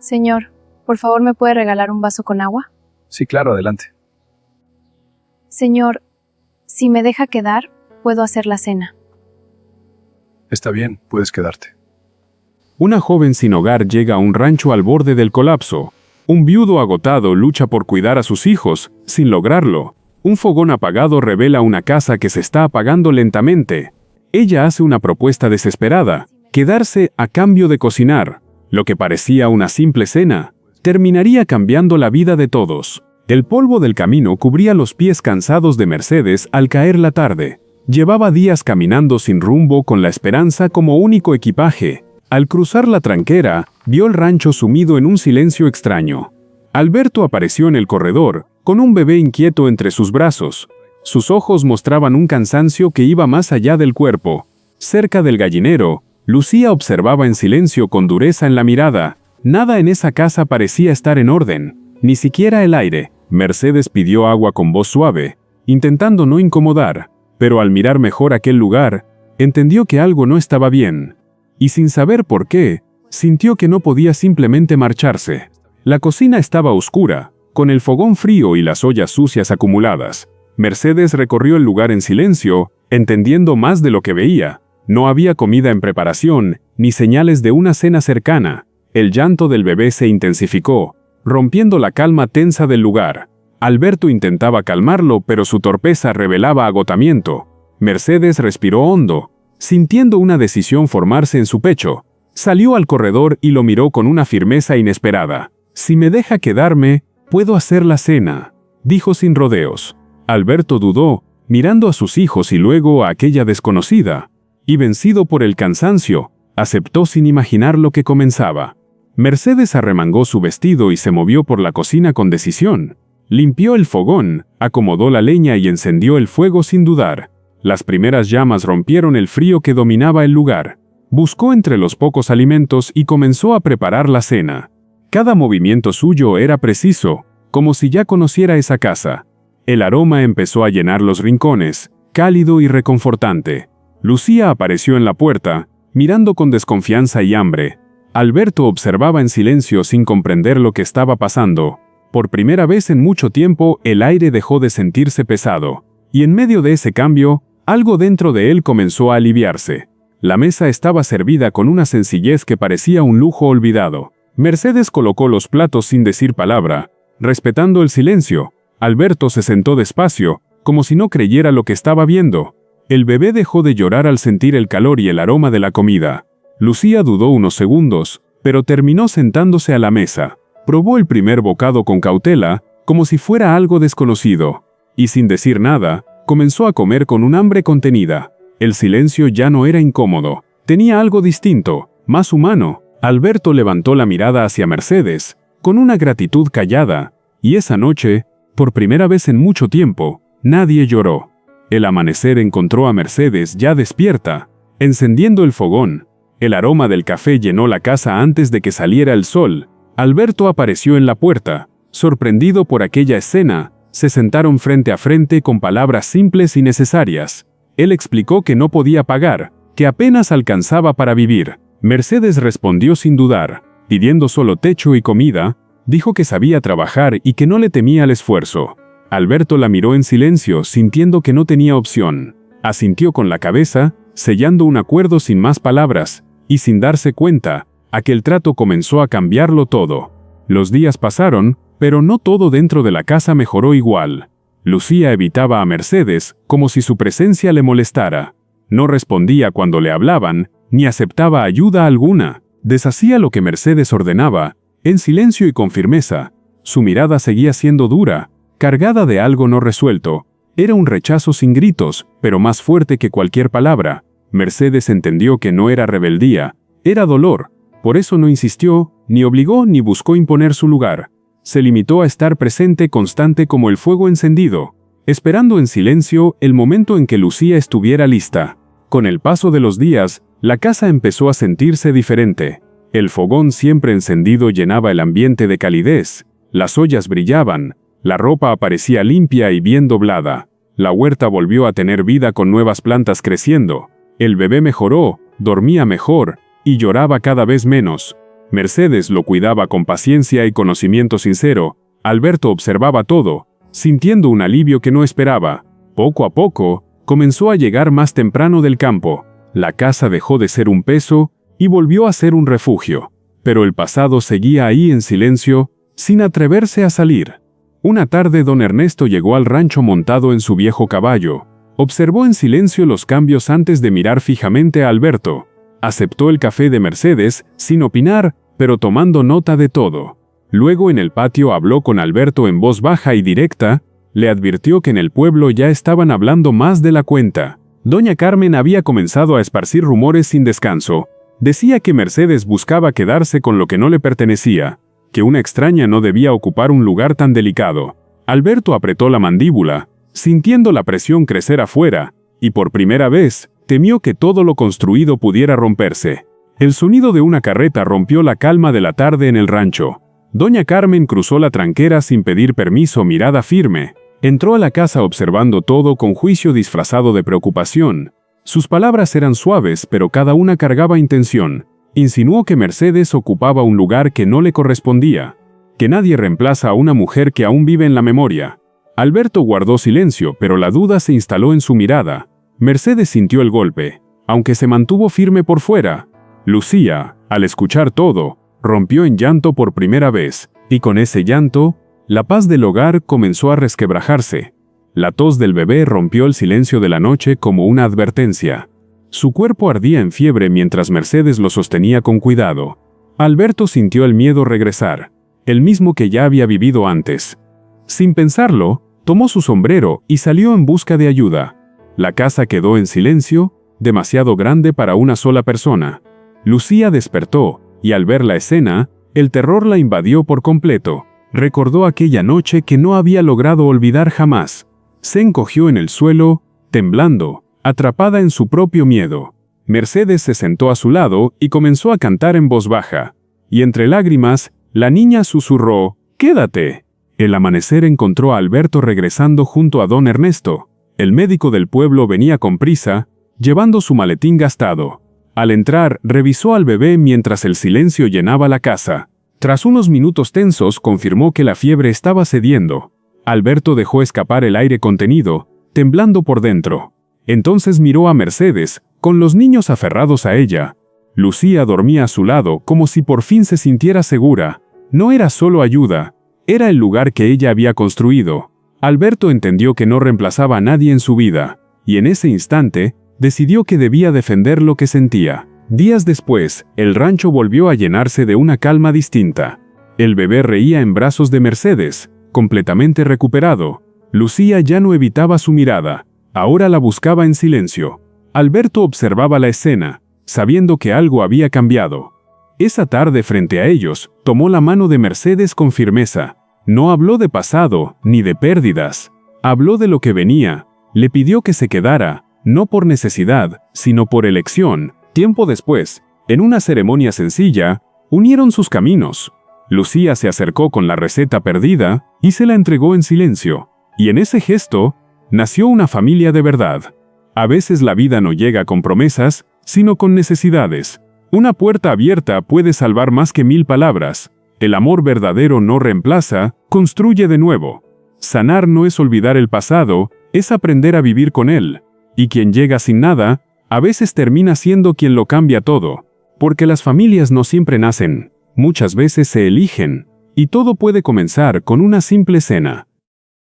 Señor, por favor, ¿me puede regalar un vaso con agua? Sí, claro, adelante. Señor, si me deja quedar, puedo hacer la cena. Está bien, puedes quedarte. Una joven sin hogar llega a un rancho al borde del colapso. Un viudo agotado lucha por cuidar a sus hijos, sin lograrlo. Un fogón apagado revela una casa que se está apagando lentamente. Ella hace una propuesta desesperada: quedarse a cambio de cocinar. Lo que parecía una simple cena, terminaría cambiando la vida de todos. El polvo del camino cubría los pies cansados de Mercedes al caer la tarde. Llevaba días caminando sin rumbo con la esperanza como único equipaje. Al cruzar la tranquera, vio el rancho sumido en un silencio extraño. Alberto apareció en el corredor, con un bebé inquieto entre sus brazos. Sus ojos mostraban un cansancio que iba más allá del cuerpo. Cerca del gallinero, Lucía observaba en silencio con dureza en la mirada. Nada en esa casa parecía estar en orden, ni siquiera el aire. Mercedes pidió agua con voz suave, intentando no incomodar, pero al mirar mejor aquel lugar, entendió que algo no estaba bien. Y sin saber por qué, sintió que no podía simplemente marcharse. La cocina estaba oscura, con el fogón frío y las ollas sucias acumuladas. Mercedes recorrió el lugar en silencio, entendiendo más de lo que veía. No había comida en preparación, ni señales de una cena cercana. El llanto del bebé se intensificó, rompiendo la calma tensa del lugar. Alberto intentaba calmarlo, pero su torpeza revelaba agotamiento. Mercedes respiró hondo, sintiendo una decisión formarse en su pecho. Salió al corredor y lo miró con una firmeza inesperada. «Si me deja quedarme, puedo hacer la cena», dijo sin rodeos. Alberto dudó, mirando a sus hijos y luego a aquella desconocida. Y vencido por el cansancio, aceptó sin imaginar lo que comenzaba. Mercedes arremangó su vestido y se movió por la cocina con decisión. Limpió el fogón, acomodó la leña y encendió el fuego sin dudar. Las primeras llamas rompieron el frío que dominaba el lugar. Buscó entre los pocos alimentos y comenzó a preparar la cena. Cada movimiento suyo era preciso, como si ya conociera esa casa. El aroma empezó a llenar los rincones, cálido y reconfortante. Lucía apareció en la puerta, mirando con desconfianza y hambre. Alberto observaba en silencio sin comprender lo que estaba pasando. Por primera vez en mucho tiempo, el aire dejó de sentirse pesado. Y en medio de ese cambio, algo dentro de él comenzó a aliviarse. La mesa estaba servida con una sencillez que parecía un lujo olvidado. Mercedes colocó los platos sin decir palabra, respetando el silencio. Alberto se sentó despacio, como si no creyera lo que estaba viendo. El bebé dejó de llorar al sentir el calor y el aroma de la comida. Lucía dudó unos segundos, pero terminó sentándose a la mesa. Probó el primer bocado con cautela, como si fuera algo desconocido. Y sin decir nada, comenzó a comer con un hambre contenida. El silencio ya no era incómodo. Tenía algo distinto, más humano. Alberto levantó la mirada hacia Mercedes, con una gratitud callada. Y esa noche, por primera vez en mucho tiempo, nadie lloró. El amanecer encontró a Mercedes ya despierta, encendiendo el fogón. El aroma del café llenó la casa antes de que saliera el sol. Alberto apareció en la puerta. Sorprendido por aquella escena, se sentaron frente a frente con palabras simples y necesarias. Él explicó que no podía pagar, que apenas alcanzaba para vivir. Mercedes respondió sin dudar, pidiendo solo techo y comida. Dijo que sabía trabajar y que no le temía el esfuerzo. Alberto la miró en silencio, sintiendo que no tenía opción. Asintió con la cabeza, sellando un acuerdo sin más palabras, y sin darse cuenta, aquel trato comenzó a cambiarlo todo. Los días pasaron, pero no todo dentro de la casa mejoró igual. Lucía evitaba a Mercedes, como si su presencia le molestara. No respondía cuando le hablaban, ni aceptaba ayuda alguna. Deshacía lo que Mercedes ordenaba, en silencio y con firmeza. Su mirada seguía siendo dura, cargada de algo no resuelto. Era un rechazo sin gritos, pero más fuerte que cualquier palabra. Mercedes entendió que no era rebeldía, era dolor. Por eso no insistió, ni obligó ni buscó imponer su lugar. Se limitó a estar presente constante como el fuego encendido, esperando en silencio el momento en que Lucía estuviera lista. Con el paso de los días, la casa empezó a sentirse diferente. El fogón siempre encendido llenaba el ambiente de calidez. Las ollas brillaban. La ropa aparecía limpia y bien doblada. La huerta volvió a tener vida con nuevas plantas creciendo. El bebé mejoró, dormía mejor y lloraba cada vez menos. Mercedes lo cuidaba con paciencia y conocimiento sincero. Alberto observaba todo, sintiendo un alivio que no esperaba. Poco a poco, comenzó a llegar más temprano del campo. La casa dejó de ser un peso y volvió a ser un refugio. Pero el pasado seguía ahí en silencio, sin atreverse a salir. Una tarde don Ernesto llegó al rancho montado en su viejo caballo. Observó en silencio los cambios antes de mirar fijamente a Alberto. Aceptó el café de Mercedes, sin opinar, pero tomando nota de todo. Luego en el patio habló con Alberto en voz baja y directa, le advirtió que en el pueblo ya estaban hablando más de la cuenta. Doña Carmen había comenzado a esparcir rumores sin descanso. Decía que Mercedes buscaba quedarse con lo que no le pertenecía, que una extraña no debía ocupar un lugar tan delicado. Alberto apretó la mandíbula, sintiendo la presión crecer afuera, y por primera vez, temió que todo lo construido pudiera romperse. El sonido de una carreta rompió la calma de la tarde en el rancho. Doña Carmen cruzó la tranquera sin pedir permiso, mirada firme. Entró a la casa observando todo con juicio disfrazado de preocupación. Sus palabras eran suaves, pero cada una cargaba intención. Insinuó que Mercedes ocupaba un lugar que no le correspondía, que nadie reemplaza a una mujer que aún vive en la memoria. Alberto guardó silencio, pero la duda se instaló en su mirada. Mercedes sintió el golpe, aunque se mantuvo firme por fuera. Lucía, al escuchar todo, rompió en llanto por primera vez, y con ese llanto, la paz del hogar comenzó a resquebrajarse. La tos del bebé rompió el silencio de la noche como una advertencia. Su cuerpo ardía en fiebre mientras Mercedes lo sostenía con cuidado. Alberto sintió el miedo regresar, el mismo que ya había vivido antes. Sin pensarlo, tomó su sombrero y salió en busca de ayuda. La casa quedó en silencio, demasiado grande para una sola persona. Lucía despertó, y al ver la escena, el terror la invadió por completo. Recordó aquella noche que no había logrado olvidar jamás. Se encogió en el suelo, temblando, atrapada en su propio miedo. Mercedes se sentó a su lado y comenzó a cantar en voz baja. Y entre lágrimas, la niña susurró, «¡Quédate!». El amanecer encontró a Alberto regresando junto a don Ernesto. El médico del pueblo venía con prisa, llevando su maletín gastado. Al entrar, revisó al bebé mientras el silencio llenaba la casa. Tras unos minutos tensos, confirmó que la fiebre estaba cediendo. Alberto dejó escapar el aire contenido, temblando por dentro. Entonces miró a Mercedes, con los niños aferrados a ella. Lucía dormía a su lado, como si por fin se sintiera segura. No era solo ayuda, era el lugar que ella había construido. Alberto entendió que no reemplazaba a nadie en su vida, y en ese instante, decidió que debía defender lo que sentía. Días después, el rancho volvió a llenarse de una calma distinta. El bebé reía en brazos de Mercedes, completamente recuperado. Lucía ya no evitaba su mirada, ahora la buscaba en silencio. Alberto observaba la escena, sabiendo que algo había cambiado. Esa tarde frente a ellos, tomó la mano de Mercedes con firmeza. No habló de pasado, ni de pérdidas. Habló de lo que venía. Le pidió que se quedara, no por necesidad, sino por elección. Tiempo después, en una ceremonia sencilla, unieron sus caminos. Lucía se acercó con la receta perdida y se la entregó en silencio. Y en ese gesto, nació una familia de verdad. A veces la vida no llega con promesas, sino con necesidades. Una puerta abierta puede salvar más que 1000 palabras. El amor verdadero no reemplaza, construye de nuevo. Sanar no es olvidar el pasado, es aprender a vivir con él. Y quien llega sin nada, a veces termina siendo quien lo cambia todo. Porque las familias no siempre nacen, muchas veces se eligen. Y todo puede comenzar con una simple cena.